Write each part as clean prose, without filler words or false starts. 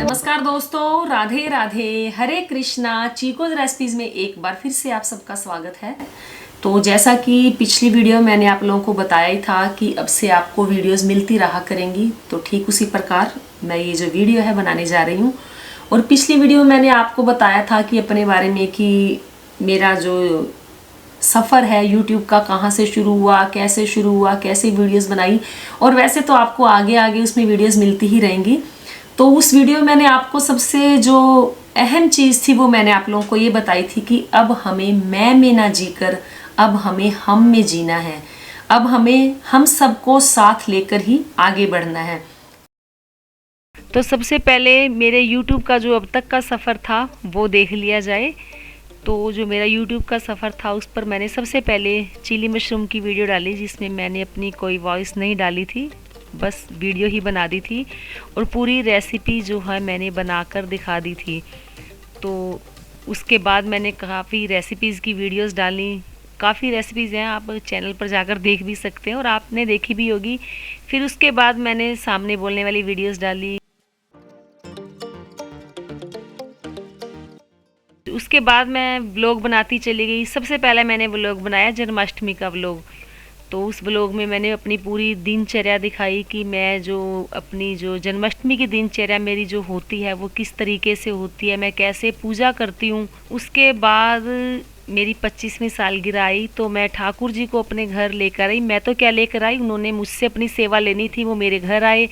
नमस्कार दोस्तों, राधे राधे, हरे कृष्णा। चीकोज रेसिपीज में एक बार फिर से आप सबका स्वागत है। तो जैसा कि पिछली वीडियो मैंने आप लोगों को बताया ही था कि अब से आपको वीडियोस मिलती रहा करेंगी, तो ठीक उसी प्रकार मैं ये जो वीडियो है बनाने जा रही हूँ। और पिछली वीडियो में मैंने आपको बताया था कि अपने बारे में कि मेरा जो सफ़र है यूट्यूब का कहाँ से शुरू हुआ, कैसे वीडियोस बनाई, और वैसे तो आपको आगे आगे उसमें वीडियोस मिलती ही रहेंगी। तो उस वीडियो में मैंने आपको सबसे जो अहम चीज़ थी वो मैंने आप लोगों को ये बताई थी कि अब हमें मैं में ना जीकर अब हमें हम में जीना है। अब हमें हम सबको साथ लेकर ही आगे बढ़ना है। तो सबसे पहले मेरे YouTube का जो अब तक का सफ़र था वो देख लिया जाए। तो जो मेरा YouTube का सफ़र था उस पर मैंने सबसे पहले चिली मशरूम की वीडियो डाली, जिसमें मैंने अपनी कोई वॉइस नहीं डाली थी, बस वीडियो ही बना दी थी और पूरी रेसिपी जो है मैंने बनाकर दिखा दी थी। तो उसके बाद मैंने काफ़ी रेसिपीज़ की वीडियोस डाली। काफ़ी रेसिपीज़ हैं, आप चैनल पर जाकर देख भी सकते हैं और आपने देखी भी होगी। फिर उसके बाद मैंने सामने बोलने वाली वीडियोस डाली। उसके बाद मैं व्लॉग बनाती चली गई। सबसे पहले मैंने व्लॉग बनाया जन्माष्टमी का व्लॉग। तो उस व्लॉग में मैंने अपनी पूरी दिनचर्या दिखाई कि मैं जो अपनी जो जन्माष्टमी की दिनचर्या मेरी जो होती है वो किस तरीके से होती है, मैं कैसे पूजा करती हूँ। उसके बाद मेरी 25वीं सालगिरह आई तो मैं ठाकुर जी को अपने घर लेकर आई। मैं तो क्या लेकर आई, उन्होंने मुझसे अपनी सेवा लेनी थी, वो मेरे घर आए।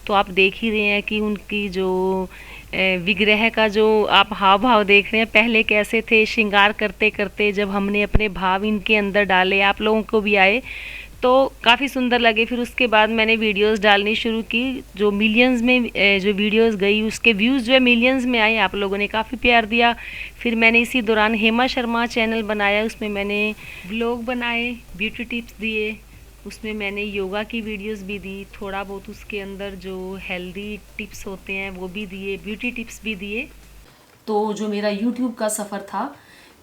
तो आप देख ही रहे हैं कि उनकी जो विग्रह का जो आप हाव भाव देख रहे हैं, पहले कैसे थे, श्रृंगार करते करते जब हमने अपने भाव इनके अंदर डाले, आप लोगों को भी आए तो काफ़ी सुंदर लगे। फिर उसके बाद मैंने वीडियोस डालनी शुरू की, जो मिलियंस में जो वीडियोस गई उसके व्यूज़ जो है मिलियंस में आए, आप लोगों ने काफ़ी प्यार दिया। फिर मैंने इसी दौरान हेमा शर्मा चैनल बनाया, उसमें मैंने व्लॉग बनाए, ब्यूटी टिप्स दिए, उसमें मैंने योगा की वीडियोस भी दी, थोड़ा बहुत उसके अंदर जो हेल्दी टिप्स होते हैं वो भी दिए, ब्यूटी टिप्स भी दिए। तो जो मेरा यूट्यूब का सफ़र था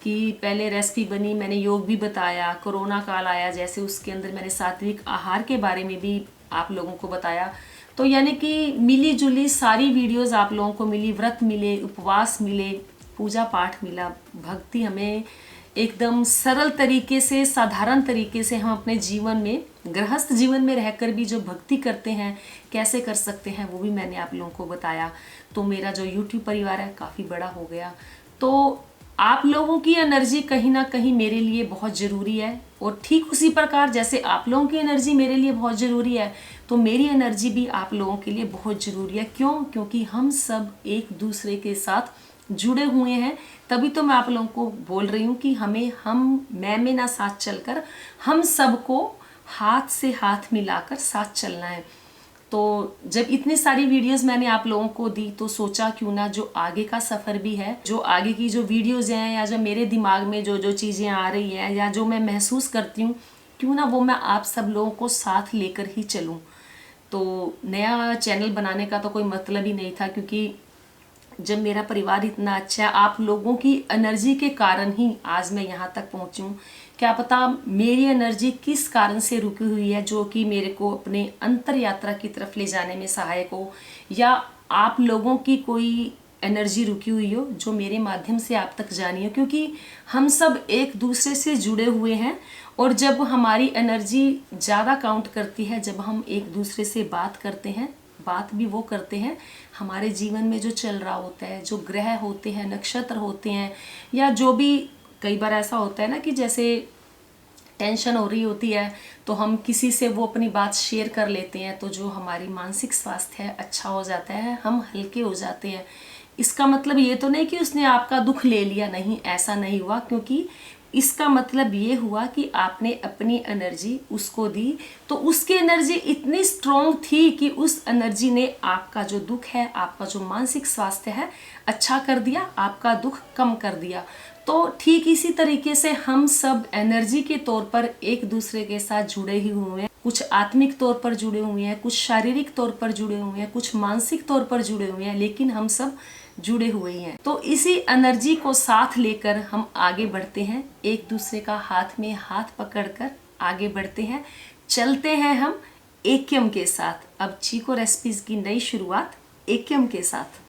कि पहले रेसिपी बनी, मैंने योग भी बताया, कोरोना काल आया जैसे उसके अंदर मैंने सात्विक आहार के बारे में भी आप लोगों को बताया। तो यानी कि मिली जुली सारी वीडियोस आप लोगों को मिली, व्रत मिले, उपवास मिले, पूजा पाठ मिला, भक्ति हमें एकदम सरल तरीके से, साधारण तरीके से हम अपने जीवन में, गृहस्थ जीवन में रहकर भी जो भक्ति करते हैं कैसे कर सकते हैं वो भी मैंने आप लोगों को बताया। तो मेरा जो YouTube परिवार है काफ़ी बड़ा हो गया। तो आप लोगों की एनर्जी कहीं ना कहीं मेरे लिए बहुत ज़रूरी है, और ठीक उसी प्रकार जैसे आप लोगों की एनर्जी मेरे लिए बहुत ज़रूरी है तो मेरी एनर्जी भी आप लोगों के लिए बहुत ज़रूरी है। क्यों? क्योंकि हम सब एक दूसरे के साथ जुड़े हुए हैं। तभी तो मैं आप लोगों को बोल रही हूँ कि हमें मैं में ना साथ चलकर हम सबको हाथ से हाथ मिलाकर साथ चलना है। तो जब इतनी सारी वीडियोस मैंने आप लोगों को दी तो सोचा क्यों ना जो आगे का सफ़र भी है, जो आगे की जो वीडियोस हैं या जो मेरे दिमाग में जो जो चीज़ें आ रही हैं या जो मैं महसूस करती हूँ, क्यों ना वो मैं आप सब लोगों को साथ लेकर ही चलूँ। तो नया चैनल बनाने का तो कोई मतलब ही नहीं था, क्योंकि जब मेरा परिवार इतना अच्छा है, आप लोगों की एनर्जी के कारण ही आज मैं यहाँ तक पहुँची हूँ। क्या पता मेरी एनर्जी किस कारण से रुकी हुई है जो कि मेरे को अपने अंतर यात्रा की तरफ ले जाने में सहायक हो, या आप लोगों की कोई एनर्जी रुकी हुई हो जो मेरे माध्यम से आप तक जानी हो। क्योंकि हम सब एक दूसरे से जुड़े हुए हैं, और जब हमारी एनर्जी ज़्यादा काउंट करती है, जब हम एक दूसरे से बात करते हैं, बात भी वो करते हैं हमारे जीवन में जो चल रहा होता है, जो ग्रह होते हैं, नक्षत्र होते हैं, या जो भी कई बार ऐसा होता है ना कि जैसे टेंशन हो रही होती है तो हम किसी से वो अपनी बात शेयर कर लेते हैं, तो जो हमारी मानसिक स्वास्थ्य है अच्छा हो जाता है, हम हल्के हो जाते हैं। इसका मतलब ये तो नहीं कि उसने आपका दुख ले लिया, नहीं, ऐसा नहीं हुआ। क्योंकि इसका मतलब ये हुआ कि आपने अपनी एनर्जी उसको दी, तो उसकी एनर्जी इतनी स्ट्रॉन्ग थी कि उस एनर्जी ने आपका जो दुख है, आपका जो मानसिक स्वास्थ्य है अच्छा कर दिया, आपका दुख कम कर दिया। तो ठीक इसी तरीके से हम सब एनर्जी के तौर पर एक दूसरे के साथ जुड़े ही हुए हैं। कुछ आत्मिक तौर पर जुड़े हुए हैं, कुछ शारीरिक तौर पर जुड़े हुए हैं, कुछ मानसिक तौर पर जुड़े हुए हैं, लेकिन हम सब जुड़े हुए ही हैं। तो इसी एनर्जी को साथ लेकर हम आगे बढ़ते हैं, एक दूसरे का हाथ में हाथ पकड़कर आगे बढ़ते हैं, चलते हैं हम एकम के साथ। अब चीको रेसिपीज की नई शुरुआत एकम के साथ।